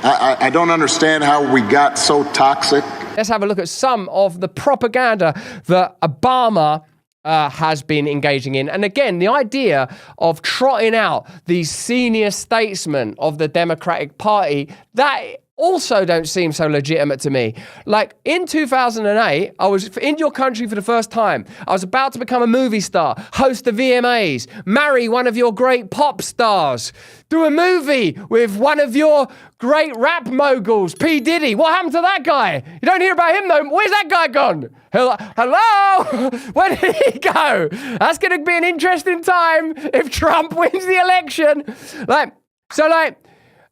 I don't understand how we got so toxic. Let's have a look at some of the propaganda that Obama has been engaging in. And again, the idea of trotting out these senior statesmen of the Democratic Party, that also don't seem so legitimate to me. Like in 2008, I was in your country for the first time. I was about to become a movie star, host the VMAs, marry one of your great pop stars, do a movie with one of your great rap moguls, P. Diddy. What happened to that guy? You don't hear about him though. Where's that guy gone? Hello? Where did he go? That's going to be an interesting time if Trump wins the election.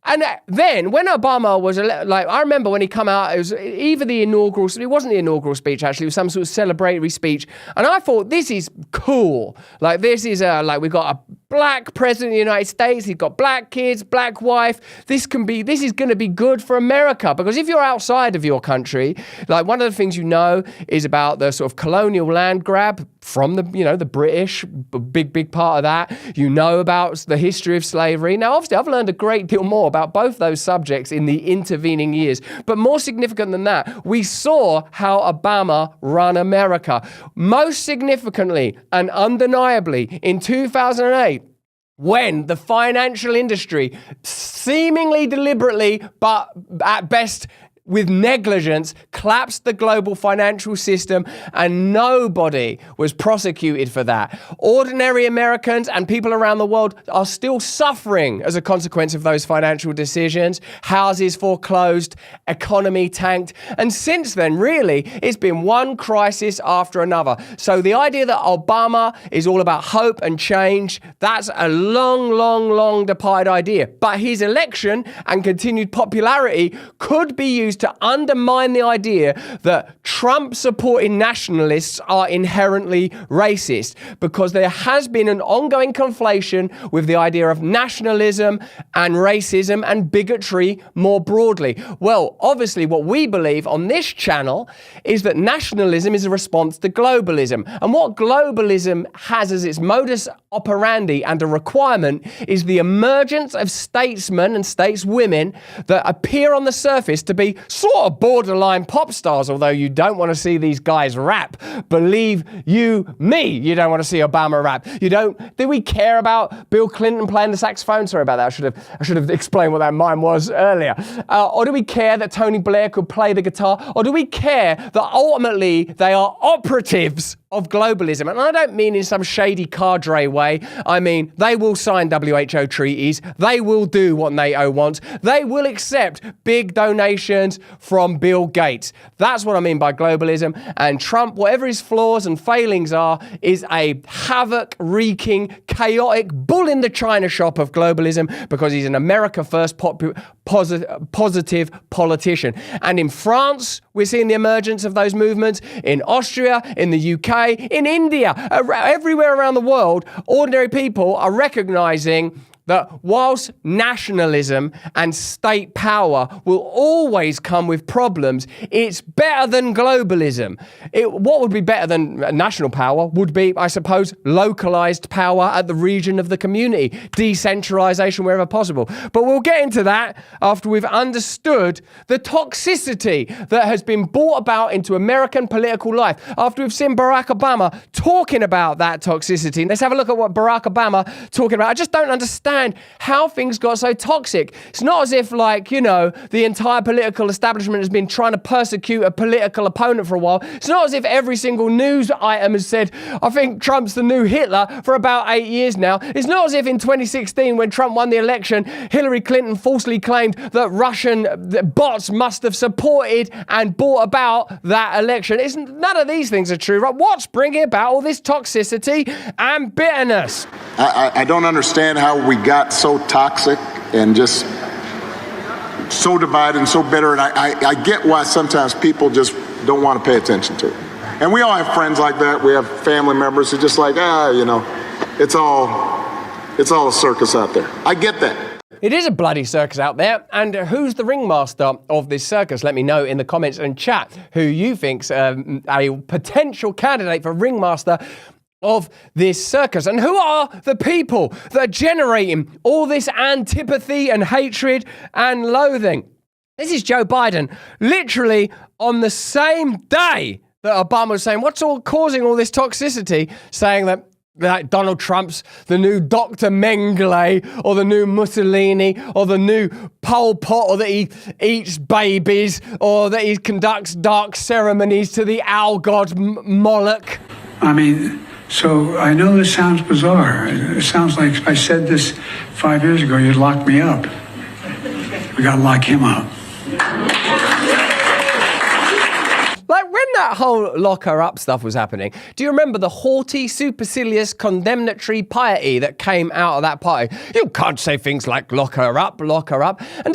And then when Obama was I remember when he come out, it was either the inaugural, it wasn't the inaugural speech actually, it was some sort of celebratory speech. And I thought, this is cool. Like this is we've got a black president of the United States, he's got black kids, black wife. This is going to be good for America. Because if you're outside of your country, like one of the things you know is about the sort of colonial land grab from the British, big part of that. You know about the history of slavery. Now, obviously, I've learned a great deal more about both those subjects in the intervening years. But more significant than that, we saw how Obama run America. Most significantly and undeniably, in 2008, when the financial industry, seemingly deliberately, but at best with negligence, collapsed the global financial system, and nobody was prosecuted for that. Ordinary Americans and people around the world are still suffering as a consequence of those financial decisions. Houses foreclosed, economy tanked, and since then, really, it's been one crisis after another. So the idea that Obama is all about hope and change, that's a long departed idea. But his election and continued popularity could be used to undermine the idea that Trump-supporting nationalists are inherently racist, because there has been an ongoing conflation with the idea of nationalism and racism and bigotry more broadly. Well, obviously, what we believe on this channel is that nationalism is a response to globalism. And what globalism has as its modus operandi and a requirement is the emergence of statesmen and stateswomen that appear on the surface to be sort of borderline pop stars, although you don't want to see these guys rap. Believe you me, you don't want to see Obama rap. Do we care about Bill Clinton playing the saxophone? Sorry about that. I should have explained what that mime was earlier. Or do we care that Tony Blair could play the guitar? Or do we care that ultimately they are operatives of globalism? And I don't mean in some shady cadre way. I mean, they will sign WHO treaties. They will do what NATO wants. They will accept big donations from Bill Gates. That's what I mean by globalism. And Trump, whatever his flaws and failings are, is a havoc-wreaking, chaotic bull in the china shop of globalism, because he's an America First positive politician. And in France, we're seeing the emergence of those movements. In Austria, in the UK, in India, everywhere around the world, ordinary people are recognizing that whilst nationalism and state power will always come with problems, it's better than globalism. What would be better than national power would be, I suppose, localized power at the region of the community, decentralization wherever possible. But we'll get into that after we've understood the toxicity that has been brought about into American political life, after we've seen Barack Obama talking about that toxicity. Let's have a look at what Barack Obama talking about. I just don't understand how things got so toxic. It's not as if, the entire political establishment has been trying to persecute a political opponent for a while. It's not as if every single news item has said, I think Trump's the new Hitler, for about 8 years now. It's not as if in 2016, when Trump won the election, Hillary Clinton falsely claimed that Russian bots must have supported and brought about that election. None of these things are true, right? What's bringing about all this toxicity and bitterness? I don't understand how we got so toxic and just so divided and so bitter. And I get why sometimes people just don't want to pay attention to it. And we all have friends like that. We have family members who just like, it's all a circus out there. I get that. It is a bloody circus out there, and who's the ringmaster of this circus? Let me know in the comments and chat who you think's a potential candidate for ringmaster of this circus, and who are the people that are generating all this antipathy and hatred and loathing. This is Joe Biden, literally on the same day that Obama was saying, what's all causing all this toxicity, saying that Donald Trump's the new Dr. Mengele, or the new Mussolini, or the new Pol Pot, or that he eats babies, or that he conducts dark ceremonies to the owl god Moloch. I mean, so I know this sounds bizarre. It sounds like if I said this 5 years ago, you'd lock me up. We gotta lock him up. Like when that whole lock her up stuff was happening, do you remember the haughty, supercilious, condemnatory piety that came out of that party? You can't say things like lock her up, lock her up. And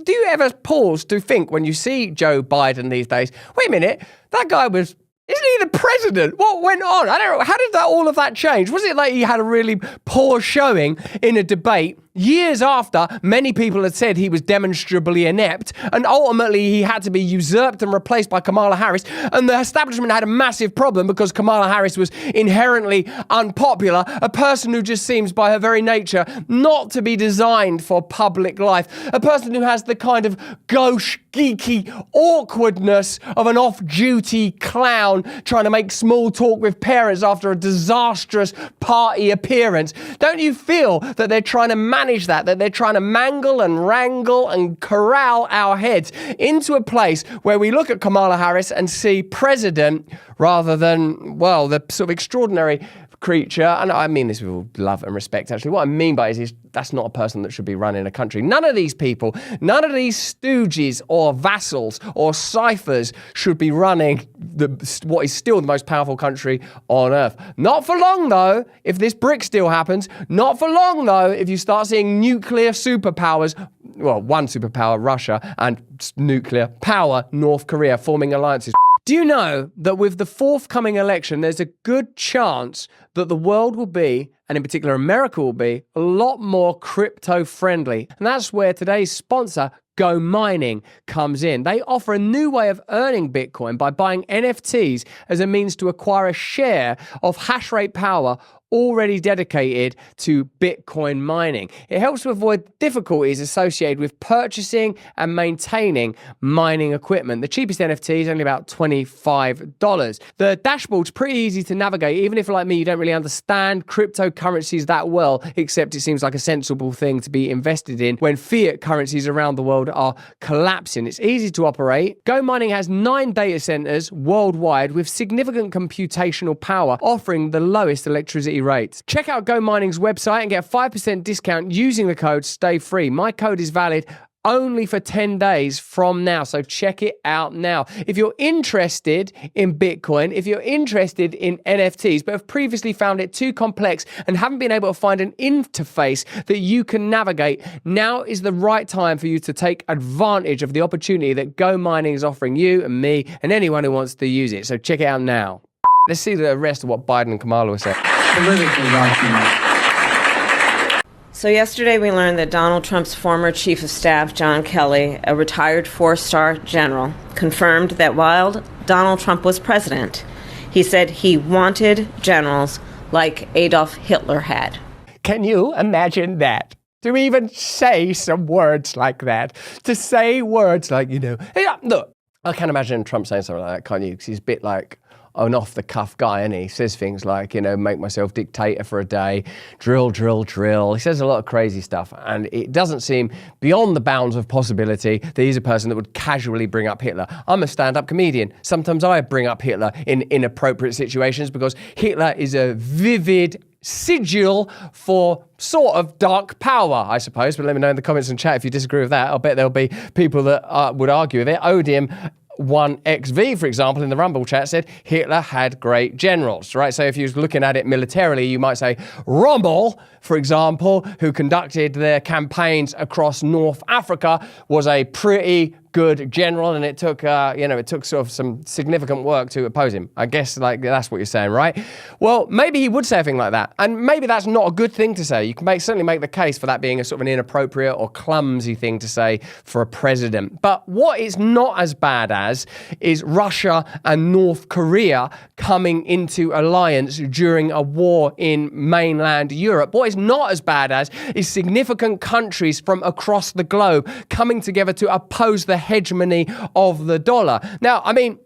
do you ever pause to think when you see Joe Biden these days, wait a minute, that guy was... Isn't he the president? What went on? I don't know. How did all of that change? Was it like he had a really poor showing in a debate years after many people had said he was demonstrably inept, and ultimately he had to be usurped and replaced by Kamala Harris, and the establishment had a massive problem because Kamala Harris was inherently unpopular, a person who just seems by her very nature not to be designed for public life, a person who has the kind of gauche, geeky awkwardness of an off-duty clown trying to make small talk with parents after a disastrous party appearance. Don't you feel that they're trying to manage that they're trying to mangle and wrangle and corral our heads into a place where we look at Kamala Harris and see president rather than, well, the sort of extraordinary creature, and I mean this with all love and respect, actually. What I mean by it is that's not a person that should be running a country. None of these people, none of these stooges or vassals or ciphers should be running what is still the most powerful country on earth. Not for long, though, if this BRICS deal happens. Not for long, though, if you start seeing nuclear superpowers, well, one superpower, Russia, and nuclear power, North Korea, forming alliances. Do you know that with the forthcoming election, there's a good chance that the world will be, and in particular America will be, a lot more crypto-friendly? And that's where today's sponsor, Go Mining, comes in. They offer a new way of earning Bitcoin by buying NFTs as a means to acquire a share of hash rate power already dedicated to Bitcoin mining. It helps to avoid difficulties associated with purchasing and maintaining mining equipment. The cheapest NFT is only about $25. The dashboard's pretty easy to navigate, even if, like me, you don't really understand cryptocurrencies that well, except it seems like a sensible thing to be invested in when fiat currencies around the world are collapsing. It's easy to operate. Go Mining has 9 data centers worldwide with significant computational power, offering the lowest electricity rates. Check out Go Mining's website and get a 5% discount using the code STAYFREE. My code is valid only for 10 days from now, so check it out now. If you're interested in Bitcoin, if you're interested in NFTs, but have previously found it too complex and haven't been able to find an interface that you can navigate, now is the right time for you to take advantage of the opportunity that Go Mining is offering you and me and anyone who wants to use it. So check it out now. Let's see the rest of what Biden and Kamala were saying. Political document. So yesterday we learned that Donald Trump's former chief of staff, John Kelly, a retired 4-star general, confirmed that while Donald Trump was president, he said he wanted generals like Adolf Hitler had. Can you imagine that? To even say some words like that. To say words like, look, I can imagine Trump saying something like that, can't you? Because he's a bit like an off-the-cuff guy, and he says things like, make myself dictator for a day, drill, drill, drill. He says a lot of crazy stuff, and it doesn't seem beyond the bounds of possibility that he's a person that would casually bring up Hitler. I'm a stand-up comedian. Sometimes I bring up Hitler in inappropriate situations because Hitler is a vivid sigil for sort of dark power, I suppose. But let me know in the comments and chat if you disagree with that. I'll bet there'll be people that would argue with it. Odium 1XV, for example, in the Rumble chat said Hitler had great generals, right? So if you're looking at it militarily, you might say Rommel, for example, who conducted their campaigns across North Africa, was a pretty good general, and it took sort of some significant work to oppose him. I guess that's what you're saying, right? Well, maybe he would say a thing like that, and maybe that's not a good thing to say. You can certainly make the case for that being a sort of an inappropriate or clumsy thing to say for a president. But what it's not as bad as is Russia and North Korea coming into alliance during a war in mainland Europe. What is not as bad as is significant countries from across the globe coming together to oppose the hegemony of the dollar. Now, I mean,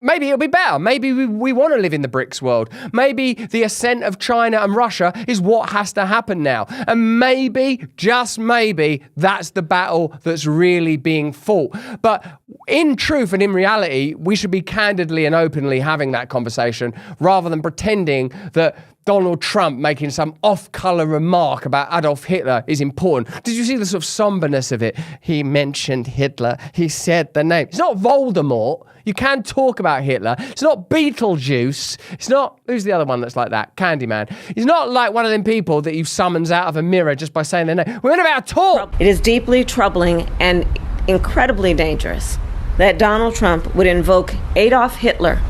maybe it'll be better. Maybe we want to live in the BRICS world. Maybe the ascent of China and Russia is what has to happen now. And maybe, just maybe, that's the battle that's really being fought. But in truth and in reality, we should be candidly and openly having that conversation rather than pretending that Donald Trump making some off-color remark about Adolf Hitler is important. Did you see the sort of somberness of it? He mentioned Hitler. He said the name. It's not Voldemort. You can talk about Hitler. It's not Beetlejuice. It's not, who's the other one that's like that? Candyman. He's not like one of them people that you summons out of a mirror just by saying their name. We're about talk. It is deeply troubling and incredibly dangerous that Donald Trump would invoke Adolf Hitler,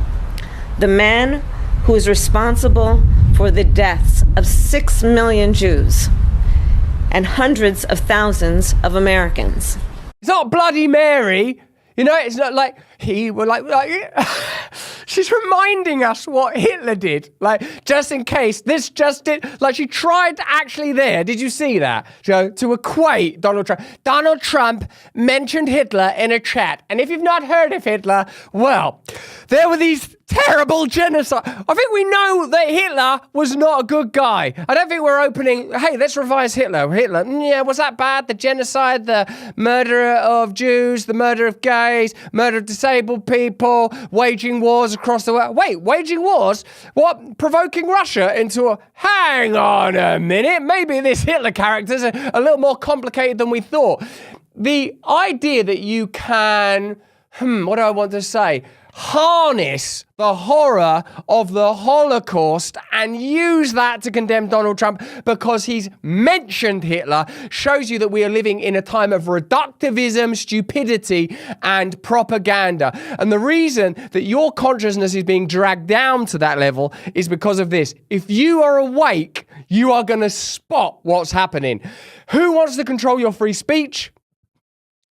the man who is responsible for the deaths of 6 million Jews and hundreds of thousands of Americans. It's not Bloody Mary. You know, it's not like he would like she's reminding us what Hitler did. Like, just in case, this just did, like she tried actually there. Did you see that? To equate Donald Trump. Donald Trump mentioned Hitler in a chat. And if you've not heard of Hitler, well, there were these terrible genocide. I think we know that Hitler was not a good guy. I don't think we're opening, hey, let's revise Hitler. Hitler, yeah, was that bad? The genocide, the murder of Jews, the murder of gays, murder of disabled people, waging wars across the world. Wait, waging wars? What? Provoking Russia into a, hang on a minute, maybe this Hitler character's a little more complicated than we thought. The idea that you can, what do I want to say? Harness the horror of the Holocaust and use that to condemn Donald Trump because he's mentioned Hitler shows you that we are living in a time of reductivism, stupidity, and propaganda. And the reason that your consciousness is being dragged down to that level is because of this. If you are awake, you are going to spot what's happening. Who wants to control your free speech?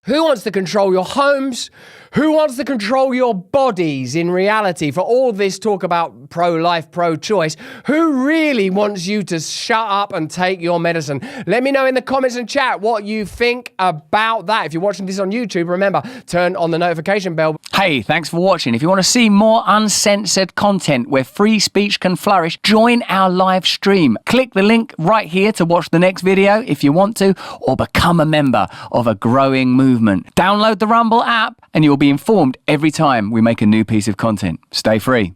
Who wants to control your homes? Who wants to control your bodies in reality? For all this talk about pro-life, pro-choice, who really wants you to shut up and take your medicine? Let me know in the comments and chat what you think about that. If you're watching this on YouTube, remember, turn on the notification bell. Hey, thanks for watching. If you want to see more uncensored content where free speech can flourish, join our live stream. Click the link right here to watch the next video if you want to, or become a member of a growing movement. Download the Rumble app and you'll be informed every time we make a new piece of content. Stay free.